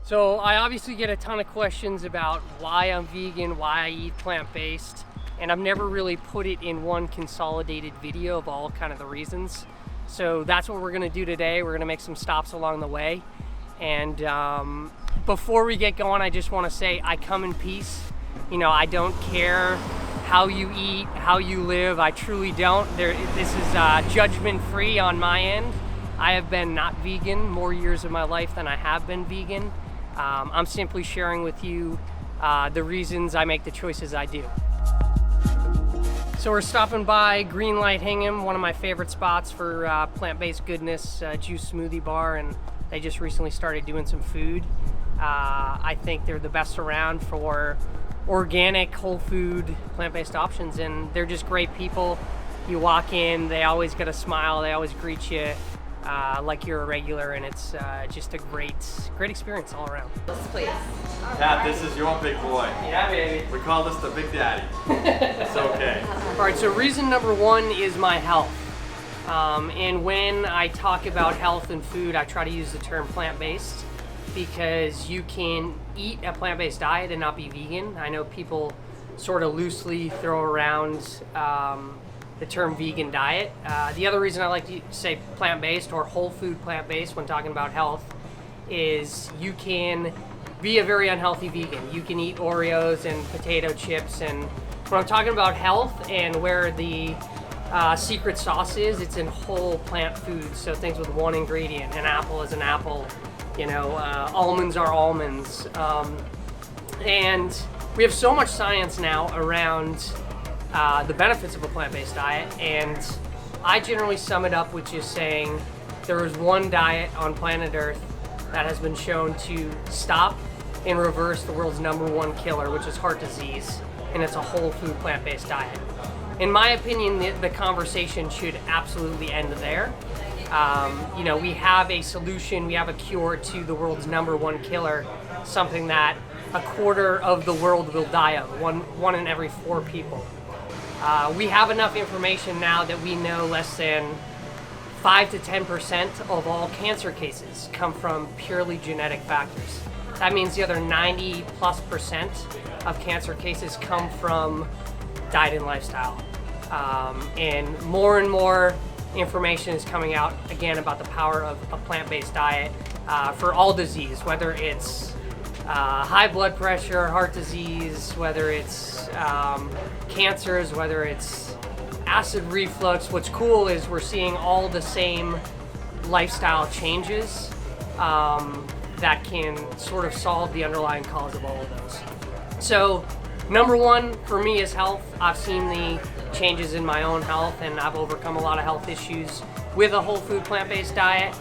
So I obviously get a ton of questions about why I'm vegan, why I eat plant-based, and I've never really put it in one consolidated video of all kind of the reasons. So that's what we're gonna do today. We're gonna make some stops along the way. And before we get going, I just wanna say I come in peace. You know, I don't care how you eat, how you live, I truly don't. This is judgment-free on my end. I have been not vegan more years of my life than I have been vegan. I'm simply sharing with you the reasons I make the choices I do. So we're stopping by Greenlight Hingham, one of my favorite spots for plant-based goodness, juice smoothie bar, and they just recently started doing some food. I think they're the best around for organic, whole food, plant-based options, and they're just great people. You walk in, they always get a smile, they always greet you like you're a regular, and it's just a great experience all around. Please. Pat, this is your big boy. Yeah, baby. We call this the Big Daddy. It's okay. All right, so reason number one is my health. And when I talk about health and food, I try to use the term plant-based because you can eat a plant-based diet and not be vegan. I know people sort of loosely throw around the term vegan diet. The other reason I like to say plant-based or whole food plant-based when talking about health is you can be a very unhealthy vegan. You can eat Oreos and potato chips, and when I'm talking about health and where the secret sauce is, it's in whole plant foods. So things with one ingredient. An apple is an apple, you know, almonds are almonds. And we have so much science now around the benefits of a plant-based diet, and I generally sum it up with just saying there is one diet on planet Earth that has been shown to stop and reverse the world's #1 killer, which is heart disease, and it's a whole food plant-based diet. In my opinion, the conversation should absolutely end there. You know, we have a solution, we have a cure to the world's #1 killer, something that a quarter of the world will die of, one in every 4 people. We have enough information now that we know less than 5 to 10% of all cancer cases come from purely genetic factors. That means the other 90+% of cancer cases come from diet and lifestyle. And more information is coming out again about the power of a plant-based diet for all disease, whether it's high blood pressure, heart disease, whether it's cancers, whether it's acid reflux. What's cool is we're seeing all the same lifestyle changes that can sort of solve the underlying cause of all of those. So #1 for me is health. I've seen the changes in my own health, and I've overcome a lot of health issues with a whole food plant-based diet.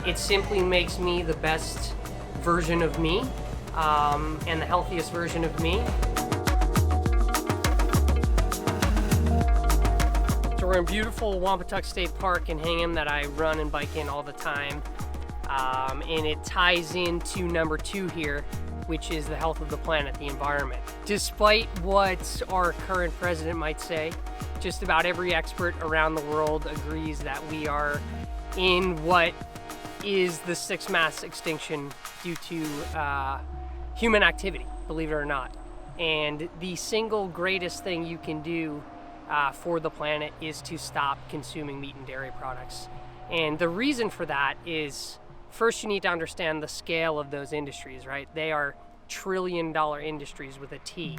It simply makes me the best version of me and the healthiest version of me. So we're in beautiful Wampatuck State Park in Hingham that I run and bike in all the time, and it ties into #2 here, which is the health of the planet, the environment. Despite what our current president might say, just about every expert around the world agrees that we are in what is the 6th mass extinction due to human activity, believe it or not. And the single greatest thing you can do for the planet is to stop consuming meat and dairy products. And the reason for that is, first you need to understand the scale of those industries, right? They are trillion-dollar industries with a T.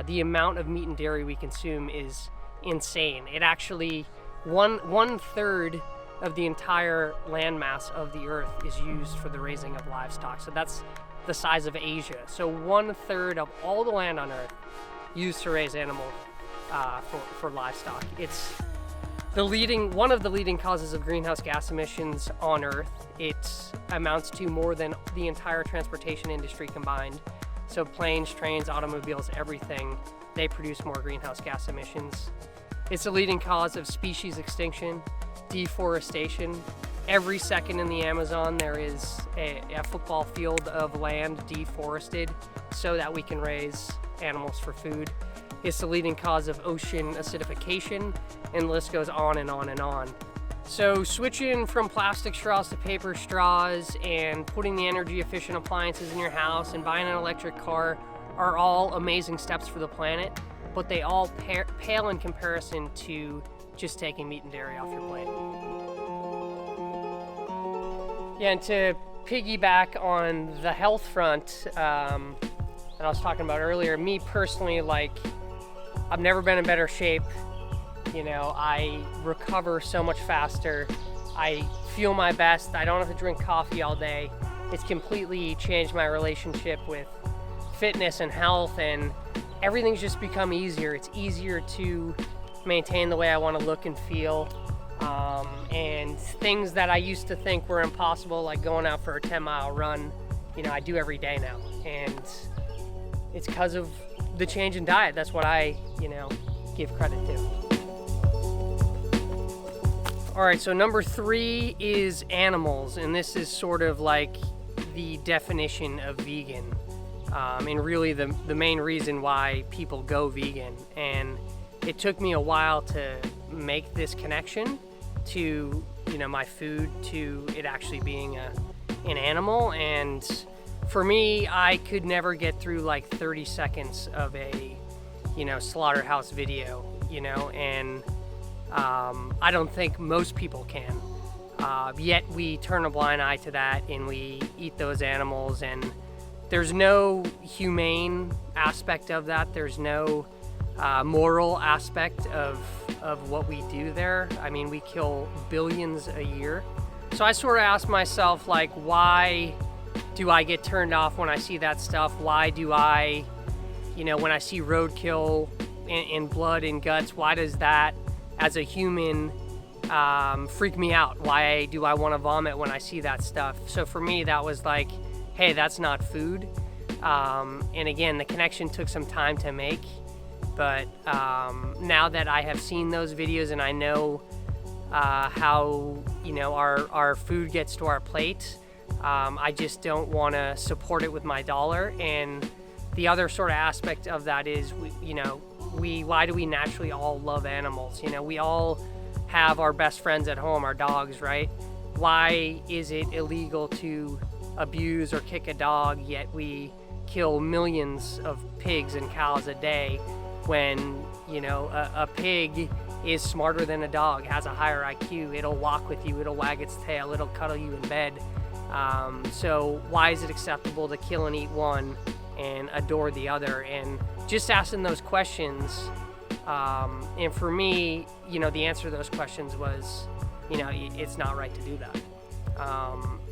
The amount of meat and dairy we consume is insane. It actually, one third of the entire landmass of the earth is used for the raising of livestock. So that's the size of Asia. So 1/3 of all the land on earth used to raise animals for livestock. It's one of the leading causes of greenhouse gas emissions on earth. It amounts to more than the entire transportation industry combined. So planes, trains, automobiles, everything, they produce more greenhouse gas emissions. It's the leading cause of species extinction, deforestation. Every second in the Amazon there is a football field of land deforested so that we can raise animals for food. It's the leading cause of ocean acidification, and the list goes on and on and on. So switching from plastic straws to paper straws and putting the energy efficient appliances in your house and buying an electric car are all amazing steps for the planet, but they all pale in comparison to just taking meat and dairy off your plate. Yeah, and to piggyback on the health front that I was talking about earlier, me personally, like, I've never been in better shape. You know, I recover so much faster. I feel my best. I don't have to drink coffee all day. It's completely changed my relationship with fitness and health, and everything's just become easier. It's easier to maintain the way I want to look and feel. And things that I used to think were impossible, like going out for a 10-mile run, you know, I do every day now. And it's because of the change in diet. That's what I, you know, give credit to. All right, so number 3 is animals, and this is sort of like the definition of vegan, and really the main reason why people go vegan. And it took me a while to make this connection to, you know, my food, to it actually being an animal. And for me, I could never get through like 30 seconds of a, you know, slaughterhouse video, you know, and I don't think most people can. Yet we turn a blind eye to that and we eat those animals, and there's no humane aspect of that. There's no moral aspect of what we do there. I mean, we kill billions a year. So I sort of ask myself, like, why do I get turned off when I see that stuff? Why do I, you know, when I see roadkill and blood and guts, why does that, as a human, freak me out? Why do I want to vomit when I see that stuff? So for me, that was like, hey, that's not food. And again, the connection took some time to make. But now that I have seen those videos and I know how, you know, our food gets to our plate, I just don't want to support it with my dollar. And the other sort of aspect of that is, why do we naturally all love animals? You know, we all have our best friends at home, our dogs, right? Why is it illegal to abuse or kick a dog, yet we kill millions of pigs and cows a day? When, you know, a pig is smarter than a dog, has a higher IQ, it'll walk with you, it'll wag its tail, it'll cuddle you in bed. So why is it acceptable to kill and eat one and adore the other? And just asking those questions, and for me, you know, the answer to those questions was, you know, it's not right to do that.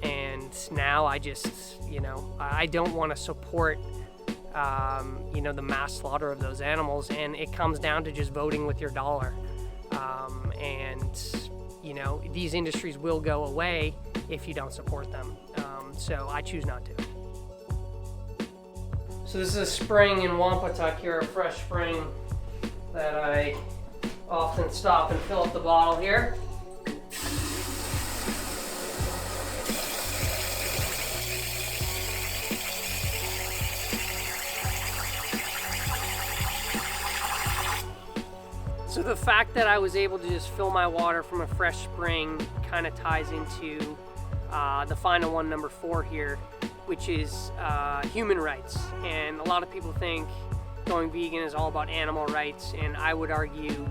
And now I just, you know, I don't want to support you know, the mass slaughter of those animals, and it comes down to just voting with your dollar. And you know, these industries will go away if you don't support them. So I choose not to. So this is a spring in Wampatuck here, a fresh spring that I often stop and fill up the bottle here. So the fact that I was able to just fill my water from a fresh spring kind of ties into the final one, number 4 here, which is human rights. And a lot of people think going vegan is all about animal rights, and I would argue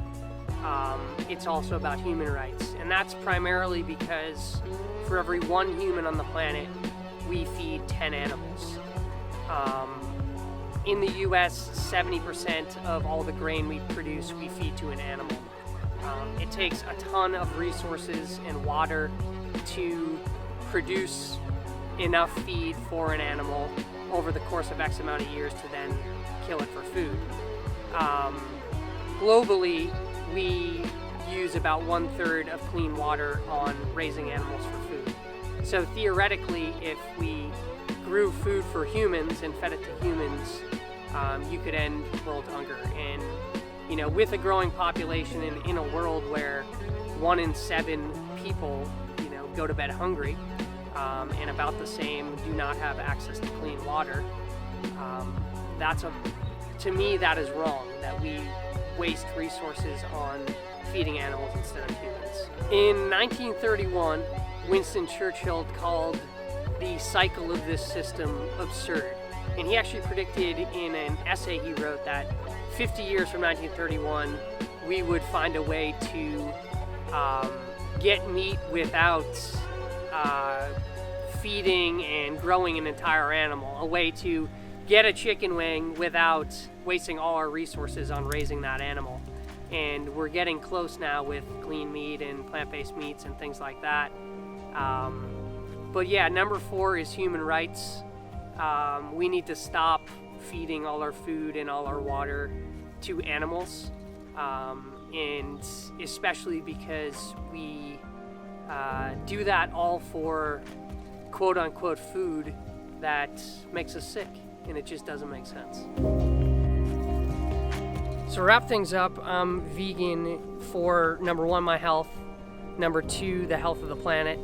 it's also about human rights. And that's primarily because for every 1 human on the planet, we feed 10 animals. In the US, 70% of all the grain we produce, we feed to an animal. It takes a ton of resources and water to produce enough feed for an animal over the course of X amount of years to then kill it for food. Globally, we use about 1/3 of clean water on raising animals for food. So theoretically, if we grew food for humans and fed it to humans, you could end world hunger. And you know, with a growing population in a world where 1 in 7 people, you know, go to bed hungry, and about the same do not have access to clean water, to me that is wrong, that we waste resources on feeding animals instead of humans. In 1931, Winston Churchill called the cycle of this system absurd. And he actually predicted in an essay he wrote that 50 years from 1931, we would find a way to get meat without feeding and growing an entire animal, a way to get a chicken wing without wasting all our resources on raising that animal. And we're getting close now with clean meat and plant-based meats and things like that. But yeah, number 4 is human rights. We need to stop feeding all our food and all our water to animals, and especially because we do that all for quote-unquote food that makes us sick, and it just doesn't make sense. So to wrap things up, I'm vegan for number 1, my health, number 2, the health of the planet,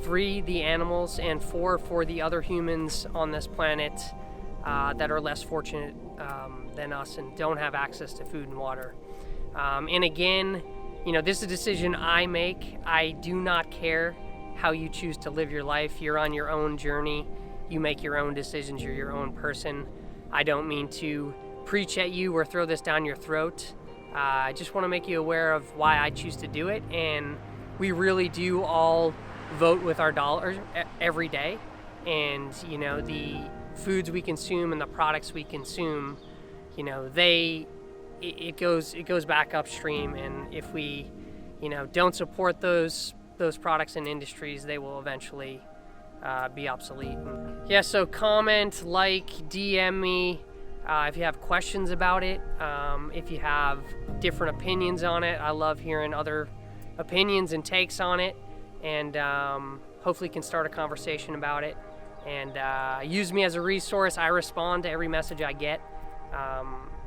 3, the animals, and 4, for the other humans on this planet that are less fortunate than us and don't have access to food and water. And again, this is a decision I make. I do not care how you choose to live your life. You're on your own journey. You make your own decisions. You're your own person. I don't mean to preach at you or throw this down your throat. I just want to make you aware of why I choose to do it. And we really do all vote with our dollars every day. And, the foods we consume and the products we consume, it goes back upstream. And if we, don't support those products and industries, they will eventually be obsolete. Yeah, so comment, like, DM me if you have questions about it, if you have different opinions on it. I love hearing other opinions and takes on it, and hopefully can start a conversation about it. And use me as a resource. I respond to every message I get.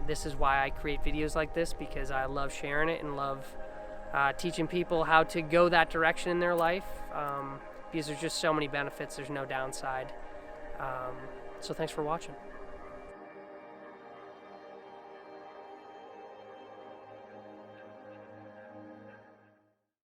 This is why I create videos like this, because I love sharing it and love teaching people how to go that direction in their life, because there's just so many benefits. There's no downside. So thanks for watching.